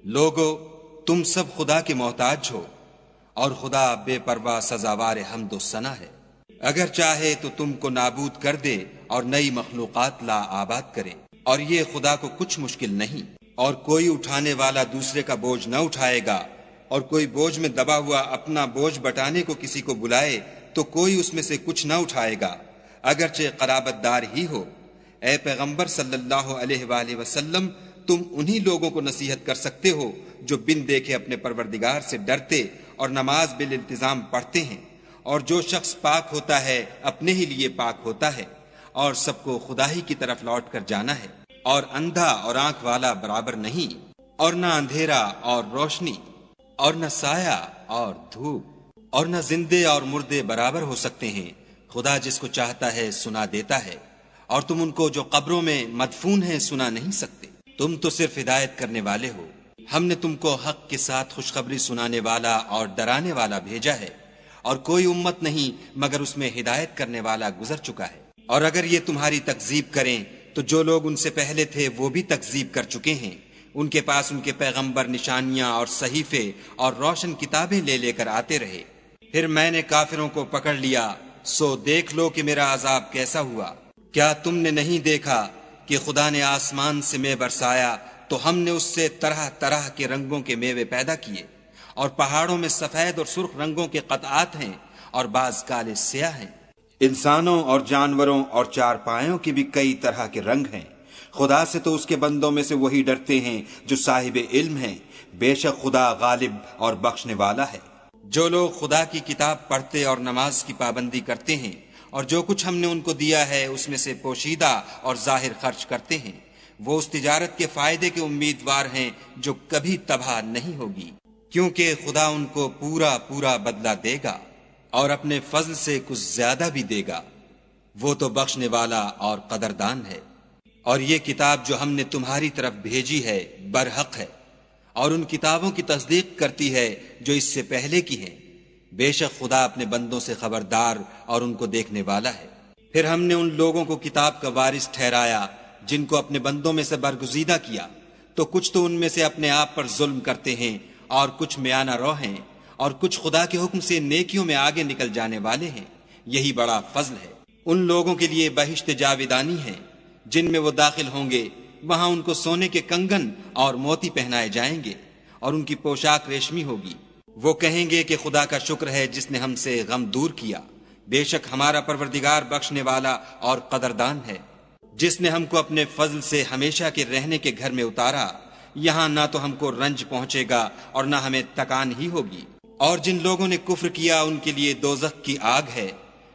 لوگو تم سب خدا کے محتاج ہو اور خدا بے پرواہ سزاوار حمد و ثنا ہے۔ اگر چاہے تو تم کو نابود کر دے اور نئی مخلوقات لا آباد کرے، اور یہ خدا کو کچھ مشکل نہیں۔ اور کوئی اٹھانے والا دوسرے کا بوجھ نہ اٹھائے گا، اور کوئی بوجھ میں دبا ہوا اپنا بوجھ بٹانے کو کسی کو بلائے تو کوئی اس میں سے کچھ نہ اٹھائے گا، اگرچہ قرابت دار ہی ہو۔ اے پیغمبر صلی اللہ علیہ وآلہ وسلم، تم انہی لوگوں کو نصیحت کر سکتے ہو جو بن دیکھے اپنے پروردگار سے ڈرتے اور نماز بالالتزام پڑھتے ہیں، اور جو شخص پاک ہوتا ہے اپنے ہی لیے پاک ہوتا ہے، اور سب کو خدا ہی کی طرف لوٹ کر جانا ہے۔ اور اندھا اور آنکھ والا برابر نہیں، اور نہ اندھیرا اور روشنی، اور نہ سایہ اور دھوپ، اور نہ زندے اور مردے برابر ہو سکتے ہیں۔ خدا جس کو چاہتا ہے سنا دیتا ہے، اور تم ان کو جو قبروں میں مدفون ہیں سنا نہیں سکتے۔ تم تو صرف ہدایت کرنے والے ہو۔ ہم نے تم کو حق کے ساتھ خوشخبری سنانے والا اور ڈرانے والا بھیجا ہے، اور کوئی امت نہیں مگر اس میں ہدایت کرنے والا گزر چکا ہے۔ اور اگر یہ تمہاری تکذیب کریں تو جو لوگ ان سے پہلے تھے وہ بھی تکذیب کر چکے ہیں۔ ان کے پاس ان کے پیغمبر نشانیاں اور صحیفے اور روشن کتابیں لے لے کر آتے رہے، پھر میں نے کافروں کو پکڑ لیا، سو دیکھ لو کہ میرا عذاب کیسا ہوا۔ کیا تم نے نہیں دیکھا کہ خدا نے آسمان سے مے برسایا تو ہم نے اس سے طرح طرح کے رنگوں کے میوے پیدا کیے، اور پہاڑوں میں سفید اور سرخ رنگوں کے قطعات ہیں اور بعض کالے سیاہ ہیں۔ انسانوں اور جانوروں اور چار پایوں کے بھی کئی طرح کے رنگ ہیں۔ خدا سے تو اس کے بندوں میں سے وہی ڈرتے ہیں جو صاحب علم ہیں، بے شک خدا غالب اور بخشنے والا ہے۔ جو لوگ خدا کی کتاب پڑھتے اور نماز کی پابندی کرتے ہیں، اور جو کچھ ہم نے ان کو دیا ہے اس میں سے پوشیدہ اور ظاہر خرچ کرتے ہیں، وہ اس تجارت کے فائدے کے امیدوار ہیں جو کبھی تباہ نہیں ہوگی، کیونکہ خدا ان کو پورا پورا بدلہ دے گا اور اپنے فضل سے کچھ زیادہ بھی دے گا۔ وہ تو بخشنے والا اور قدردان ہے۔ اور یہ کتاب جو ہم نے تمہاری طرف بھیجی ہے برحق ہے، اور ان کتابوں کی تصدیق کرتی ہے جو اس سے پہلے کی ہیں۔ بے شک خدا اپنے بندوں سے خبردار اور ان کو دیکھنے والا ہے۔ پھر ہم نے ان لوگوں کو کتاب کا وارث ٹھہرایا جن کو اپنے بندوں میں سے برگزیدہ کیا، تو کچھ تو ان میں سے اپنے آپ پر ظلم کرتے ہیں، اور کچھ میانہ رو ہیں، اور کچھ خدا کے حکم سے نیکیوں میں آگے نکل جانے والے ہیں۔ یہی بڑا فضل ہے۔ ان لوگوں کے لیے بہشت جاویدانی ہے جن میں وہ داخل ہوں گے، وہاں ان کو سونے کے کنگن اور موتی پہنائے جائیں گے، اور ان کی پوشاک ریشمی ہوگی۔ وہ کہیں گے کہ خدا کا شکر ہے جس نے ہم سے غم دور کیا، بے شک ہمارا پروردگار بخشنے والا اور قدردان ہے، جس نے ہم کو اپنے فضل سے ہمیشہ کے رہنے کے گھر میں اتارا۔ یہاں نہ تو ہم کو رنج پہنچے گا اور نہ ہمیں تکان ہی ہوگی۔ اور جن لوگوں نے کفر کیا ان کے لیے دوزخ کی آگ ہے،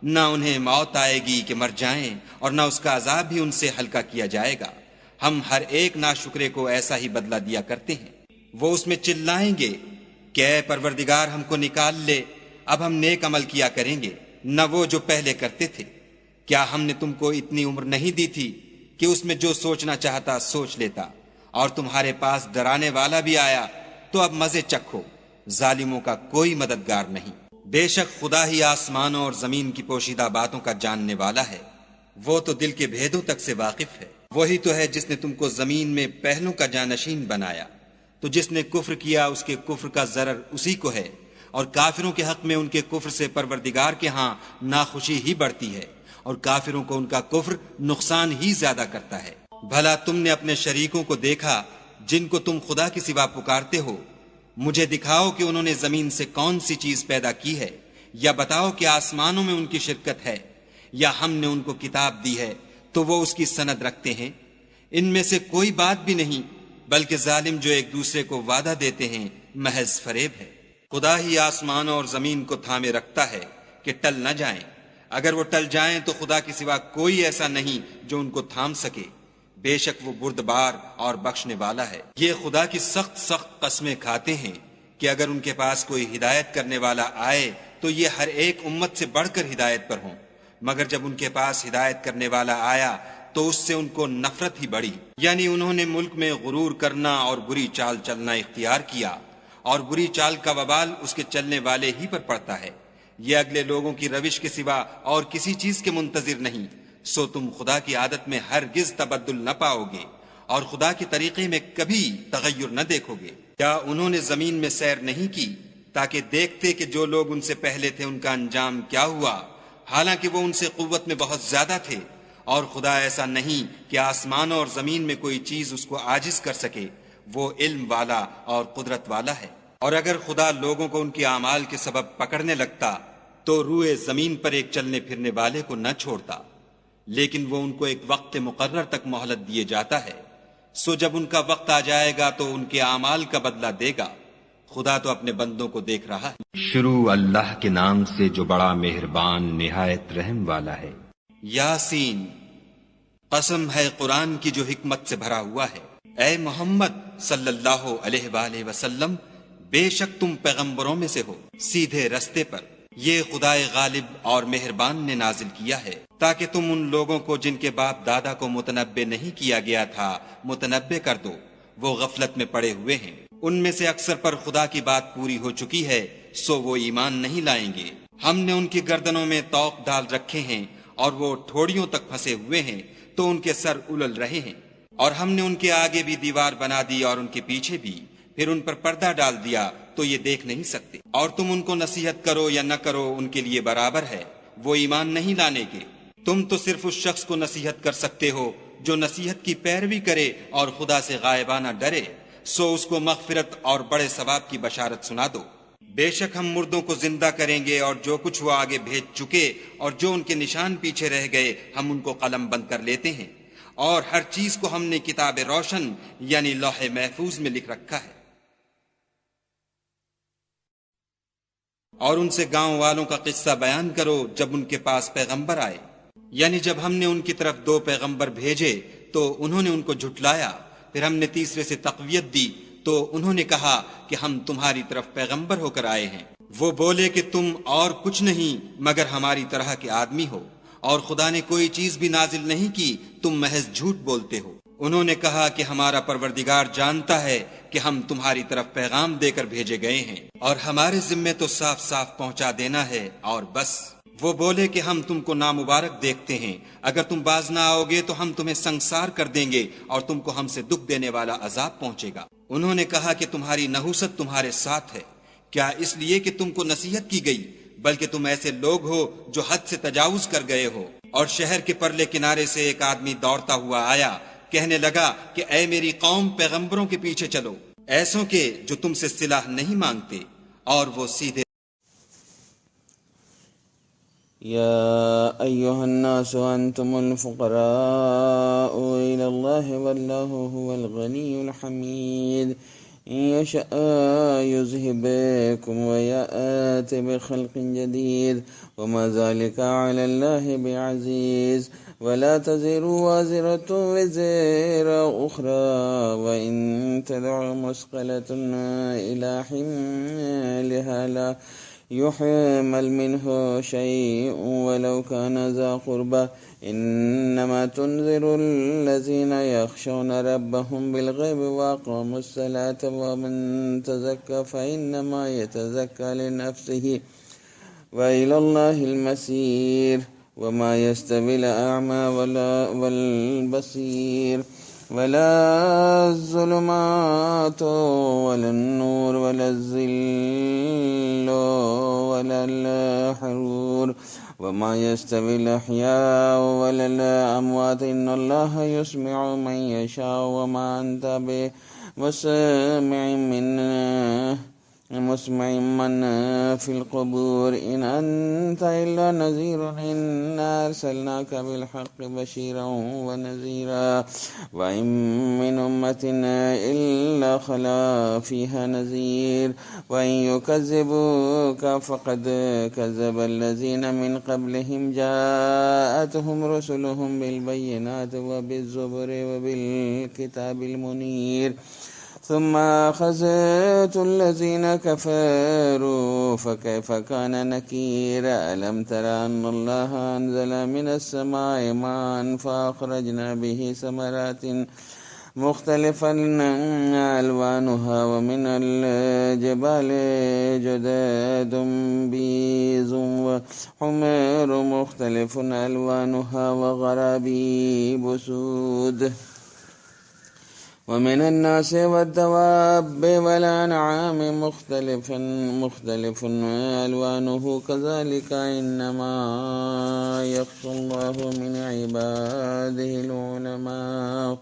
نہ انہیں موت آئے گی کہ مر جائیں، اور نہ اس کا عذاب بھی ان سے ہلکا کیا جائے گا۔ ہم ہر ایک ناشکرے کو ایسا ہی بدلہ دیا کرتے ہیں۔ وہ اس میں چلائیں گے کہ اے پروردگار ہم کو نکال لے، اب ہم نیک عمل کیا کریں گے، نہ وہ جو پہلے کرتے تھے۔ کیا ہم نے تم کو اتنی عمر نہیں دی تھی کہ اس میں جو سوچنا چاہتا سوچ لیتا، اور تمہارے پاس ڈرانے والا بھی آیا تو اب مزے چکھو، ظالموں کا کوئی مددگار نہیں۔ بے شک خدا ہی آسمانوں اور زمین کی پوشیدہ باتوں کا جاننے والا ہے، وہ تو دل کے بھیدوں تک سے واقف ہے۔ وہی تو ہے جس نے تم کو زمین میں پہلوں کا جانشین بنایا، تو جس نے کفر کیا اس کے کفر کا ضرر اسی کو ہے، اور کافروں کے حق میں ان کے کفر سے پروردگار کے ہاں ناخوشی ہی بڑھتی ہے، اور کافروں کو ان کا کفر نقصان ہی زیادہ کرتا ہے۔ بھلا تم نے اپنے شریکوں کو دیکھا جن کو تم خدا کے سوا پکارتے ہو؟ مجھے دکھاؤ کہ انہوں نے زمین سے کون سی چیز پیدا کی ہے، یا بتاؤ کہ آسمانوں میں ان کی شرکت ہے، یا ہم نے ان کو کتاب دی ہے تو وہ اس کی سند رکھتے ہیں۔ ان میں سے کوئی بات بھی نہیں، بلکہ ظالم جو ایک دوسرے کو وعدہ دیتے ہیں محض فریب ہے۔ خدا ہی آسمانوں اور زمین کو تھامے رکھتا ہے کہ ٹل نہ جائیں، اگر وہ ٹل جائیں تو خدا کے سوا کوئی ایسا نہیں جو ان کو تھام سکے، بے شک وہ بردبار اور بخشنے والا ہے۔ یہ خدا کی سخت سخت قسمیں کھاتے ہیں کہ اگر ان کے پاس کوئی ہدایت کرنے والا آئے تو یہ ہر ایک امت سے بڑھ کر ہدایت پر ہوں، مگر جب ان کے پاس ہدایت کرنے والا آیا تو اس سے ان کو نفرت ہی بڑھی، یعنی انہوں نے ملک میں غرور کرنا اور بری چال چلنا اختیار کیا، اور بری چال کا وبال اس کے چلنے والے ہی پر پڑتا ہے۔ یہ اگلے لوگوں کی روش کے سوا اور کسی چیز کے منتظر نہیں، سو تم خدا کی عادت میں ہرگز تبدل نہ پاؤ گے، اور خدا کے طریقے میں کبھی تغیر نہ دیکھو گے؟ کیا انہوں نے زمین میں سیر نہیں کی تاکہ دیکھتے کہ جو لوگ ان سے پہلے تھے ان کا انجام کیا ہوا، حالانکہ وہ ان سے قوت میں بہت زیادہ تھے؟ اور خدا ایسا نہیں کہ آسمانوں اور زمین میں کوئی چیز اس کو عاجز کر سکے، وہ علم والا اور قدرت والا ہے۔ اور اگر خدا لوگوں کو ان کے اعمال کے سبب پکڑنے لگتا تو روئے زمین پر ایک چلنے پھرنے والے کو نہ چھوڑتا، لیکن وہ ان کو ایک وقت مقرر تک مہلت دیے جاتا ہے، سو جب ان کا وقت آ جائے گا تو ان کے اعمال کا بدلہ دے گا۔ خدا تو اپنے بندوں کو دیکھ رہا ہے۔ شروع اللہ کے نام سے جو بڑا مہربان نہایت رحم والا ہے۔ یاسین، قسم ہے قرآن کی جو حکمت سے بھرا ہوا ہے۔ اے محمد صلی اللہ علیہ وآلہ وسلم، بے شک تم پیغمبروں میں سے ہو سیدھے رستے پر۔ یہ خدائے غالب اور مہربان نے نازل کیا ہے تاکہ تم ان لوگوں کو جن کے باپ دادا کو متنبع نہیں کیا گیا تھا متنبع کر دو، وہ غفلت میں پڑے ہوئے ہیں۔ ان میں سے اکثر پر خدا کی بات پوری ہو چکی ہے، سو وہ ایمان نہیں لائیں گے۔ ہم نے ان کی گردنوں میں طوق ڈال رکھے ہیں اور وہ ٹھوڑیوں تک پھنسے ہوئے ہیں تو ان کے سر الل رہے ہیں، اور ہم نے ان کے آگے بھی دیوار بنا دی اور ان کے پیچھے بھی، پھر ان پر پردہ ڈال دیا تو یہ دیکھ نہیں سکتے۔ اور تم ان کو نصیحت کرو یا نہ کرو ان کے لیے برابر ہے، وہ ایمان نہیں لانے کے۔ تم تو صرف اس شخص کو نصیحت کر سکتے ہو جو نصیحت کی پیروی کرے اور خدا سے غائبانہ ڈرے، سو اس کو مغفرت اور بڑے ثواب کی بشارت سنا دو۔ بے شک ہم مردوں کو زندہ کریں گے، اور جو کچھ وہ آگے بھیج چکے اور جو ان کے نشان پیچھے رہ گئے ہم ان کو قلم بند کر لیتے ہیں، اور ہر چیز کو ہم نے کتاب روشن یعنی لوح محفوظ میں لکھ رکھا ہے۔ اور ان سے گاؤں والوں کا قصہ بیان کرو جب ان کے پاس پیغمبر آئے، یعنی جب ہم نے ان کی طرف 2 پیغمبر بھیجے تو انہوں نے ان کو جھٹلایا، پھر ہم نے تیسرے سے تقویت دی تو انہوں نے کہا کہ ہم تمہاری طرف پیغمبر ہو کر آئے ہیں۔ وہ بولے کہ تم اور کچھ نہیں مگر ہماری طرح کے آدمی ہو، اور خدا نے کوئی چیز بھی نازل نہیں کی، تم محض جھوٹ بولتے ہو۔ انہوں نے کہا کہ ہمارا پروردگار جانتا ہے کہ ہم تمہاری طرف پیغام دے کر بھیجے گئے ہیں، اور ہمارے ذمے تو صاف صاف پہنچا دینا ہے اور بس۔ وہ بولے کہ ہم تم کو نامبارک دیکھتے ہیں، اگر تم باز نہ آؤ گے تو ہم تمہیں سنگسار کر دیں گے اور تم کو ہم سے دکھ دینے والا عذاب پہنچے گا۔ انہوں نے کہا کہ تمہاری نحوست تمہارے ساتھ ہے، کیا اس لیے کہ تم کو نصیحت کی گئی؟ بلکہ تم ایسے لوگ ہو جو حد سے تجاوز کر گئے ہو۔ اور شہر کے پرلے کنارے سے ایک آدمی دوڑتا ہوا آیا، کہنے لگا کہ اے میری قوم، پیغمبروں کے پیچھے چلو، ایسوں کے جو تم سے صلح نہیں مانگتے اور وہ سیدھے۔ يا أيها الناس أنتم الفقراء إلى الله والله هو الغني الحميد إن يشاء يذهبكم ويأتي بخلق جديد وما ذلك على الله بعزيز ولا تزر وازرة وزر أخرى وإن تدع مثقلة إلى حملها لا يحمل منه شيء ولو كان ذا قربى إنما تنذر الذين يخشون ربهم بالغيب وأقاموا الصلاة ومن تزكى فإنما يتزكى لنفسه وإلى الله المصير وما يستوي الأعمى والبصير ولا الظلمات ولا النور ولا الظل ولا الحرور وما يستوي الأحياء ولا الأموات إن الله يسمع من يشاء وما أنت بمسمع من في القبور إن أنت إلا نذير إنا أرسلناك بالحق بشيرا ونذيرا وإن من أمة إلا خلا فيها نذير وإن يكذبوك فقد كذب الذين من قبلهم جاءتهم رسلهم بالبينات وبالزبر وبالكتاب المنير ثم أخذت الذين كفروا فكيف كان نكير ألم تر أن الله أنزل من السماء ماء فأخرجنا به ثمرات مختلفا ألوانها ومن الجبال جداد بيض وحمر مختلف ألوانها وغرابيب سود ومن الناس والدواب والأنعام مختلف ألوانه كذلك إنما يخشى الله من عباده العلماء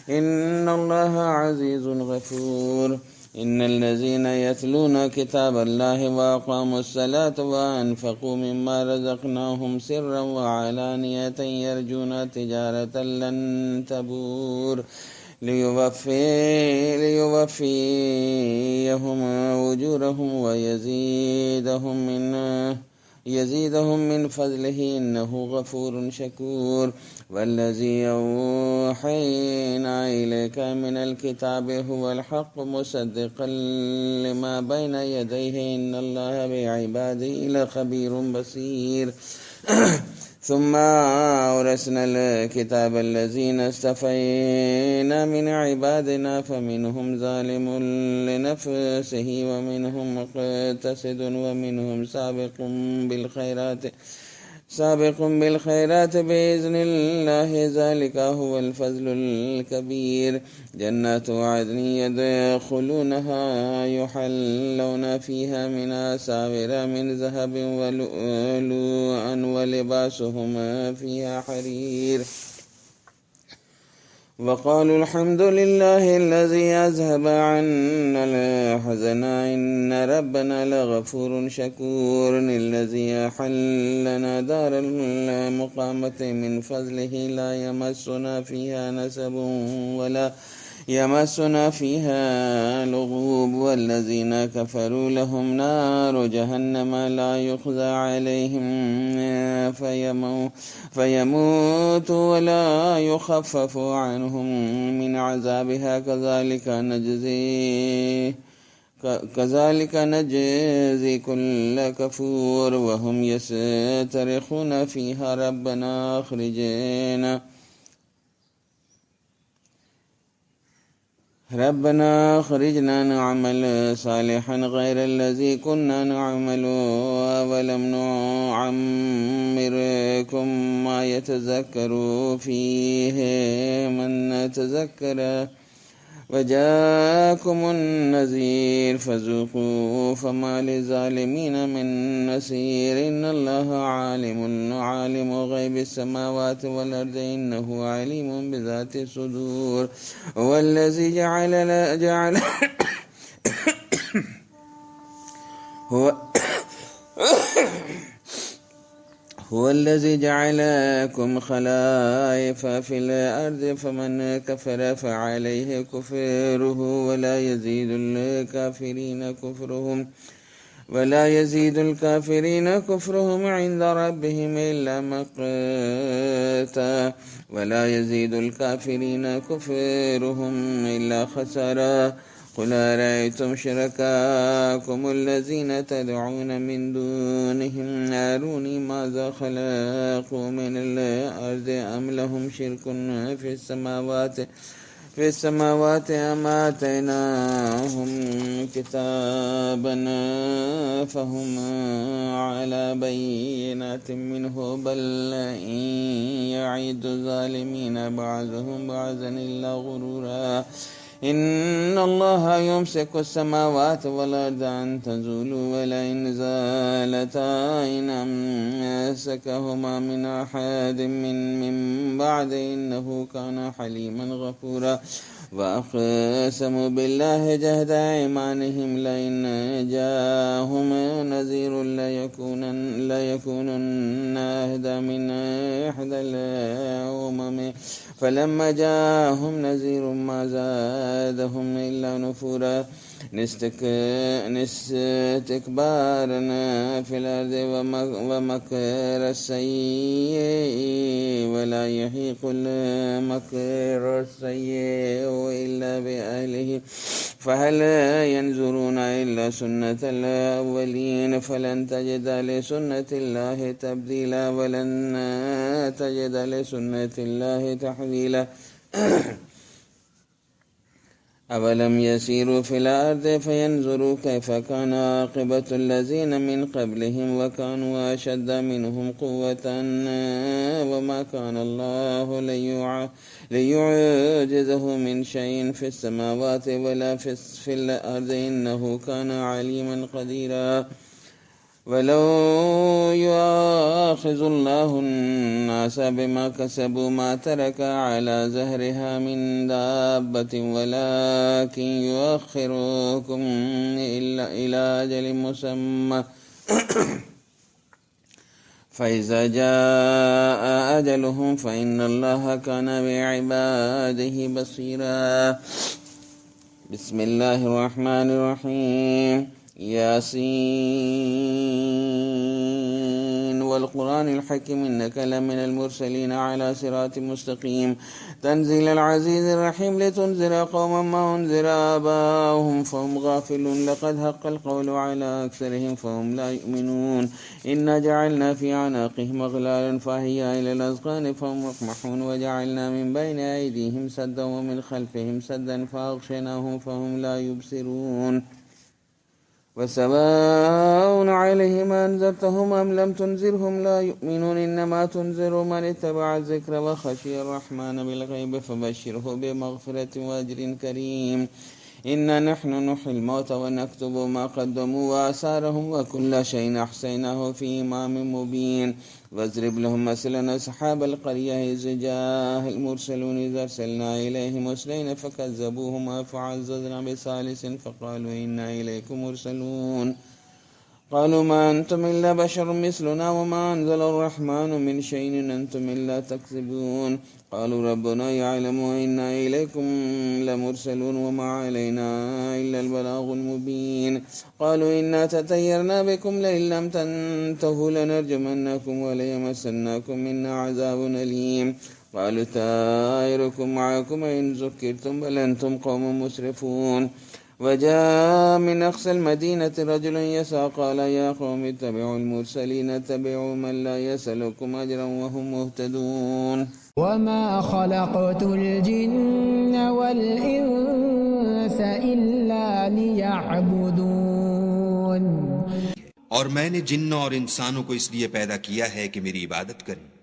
إن الله عزيز غفور إن الذين يتلون كتاب الله وأقاموا الصلاة وأنفقوا مما رزقناهم سرا وعلانية يرجون تجارة لن تبور ليوفيهم أجورهم ويزيدهم من فضله إنه غفور شكور والذي أوحينا إليك من الكتاب هو الحق مصدقا لما بين يديه إن الله بعباده لخبير بصير ثم أورثنا الكتاب الذين اصطفينا من عبادنا فمنهم ظالم لنفسه ومنهم مقتصد ومنهم سابق بالخيرات بإذن الله ذلك هو الفضل الكبير جنات عدن يدخلونها يحلون فيها من أساور من ذهب ولؤلؤا ولباسهم فيها حرير وقالوا الحمد لله الذي أذهب عنا الحزن إن ربنا لغفور شكور الذي أحلنا دار المقامة من فضله لا يمسنا فيها نسب ولا يمسنا فيها لغوب والذين كفروا لهم نار جهنم لا يقضى عليهم فيموتوا ولا يخفف عنهم من عذابها كذلك نجزي كل كفور وهم يسترخون فيها ربنا أخرجنا نعمل صالحا غير الذي كنا نعمل ولم نعمركم ما يتذكر فيه من تذكر وجاءكم النذير فذوقوا فما للظالمين من نصير إن الله عالم غيب السماوات والأرض إنه عليم بذات الصدور هو الذي هو الذي جعلكم خلائف في الأرض فمن كفر فعليه كفره ولا يزيد الكافرين كفرهم عند ربهم إلا مقتا ولا يزيد الكافرين كفرهم إلا خسارا قل أرأيتم شركاءكم الذين تدعون من دونهم أروني ماذا خلقوا من الأرض أم لهم شرك في السماوات أم آتيناهم كتابا فهم على بينات منه بل إن يعد الظالمين بعضهم بعضا إلا غرورا إن الله يمسك السماوات والأرض أن تزولوا ولئن زالتا إن أمسكهما من أحد من بعد إنه كان حليما غفورا وأقسموا بالله جهد أيمانهم لئن جاءهم نذير ليكونن أهدى من إحدى الأمم فلما جاءهم نذير ما زادهم إلا نفورا استكبارا في الأرض ومكر السيء ولا يحيق المكر السيء إلا بأهله فهل ينظرون إلا سنة الأولين فلن تجد لسنة الله تبديلا ولن تجد لسنة الله تحويلا أولم يسيروا في الأرض فينظروا كيف كان عاقبة الذين من قبلهم وكانوا أشد منهم قوة وما كان الله ليعجزه من شيء في السماوات ولا في الأرض إنه كان عليما قديرا ولو يؤاخذ الله الناس بما كسبوا ما ترك على ظهرها من دابة ولكن يؤخركم إلى أجل مسمى فإذا جاء أجلهم فإن الله كان بعباده بصيرا. بسم الله الرحمن الرحيم. ياسين والقرآن الحكيم إنك لمن المرسلين على صراط مستقيم تنزيل العزيز الرحيم لتنذر قوما ما أنذر آباؤهم فهم غافلون لقد حق القول على أكثرهم فهم لا يؤمنون إنا جعلنا في أعناقهم أغلالا فهي إلى الأذقان فهم مقمحون وجعلنا من بين أيديهم سدا ومن خلفهم سدا فأغشيناهم فهم لا يبصرون وسواء عليهم أنذرتهم أم لم تنذرهم لا يؤمنون إنما تنذر من اتبع الذكر وخشي الرحمن بالغيب فبشره بمغفرة وأجر كريم. إنا نحن نحيي الموتى ونكتب ما قدموا وآثارهم وكل شيء أحصيناه في إمام مبين. واضرب لهم مثلا أصحاب القرية إذ جاء المرسلون إذ أرسلنا إليهم اثنين فكذبوهما فعززنا بثالث فقالوا إنا إليكم مرسلون قالوا ما أنتم إلا بشر مثلنا وما أنزل الرحمن من شيء إن أنتم إلا تكذبون قالوا ربنا يعلم إنا إليكم لمرسلون وما علينا إلا البلاغ المبين قالوا إنا تطيرنا بكم لئن لم تنتهوا لنرجمنكم وليمسنكم منا عذاب أليم قالوا طائركم معكم إن ذكرتم بل أنتم قوم مسرفون وجاء من أقصى المدينة رجل يسعى قال يا قوم اتبعوا المرسلين اتبعوا من لا يسألكم أجرا وهم مهتدون وما خلقت الجن والإنس إلا ليعبدون اور میں نے جنوں اور انسانوں کو اس لیے پیدا کیا ہے کہ میری عبادت کریں.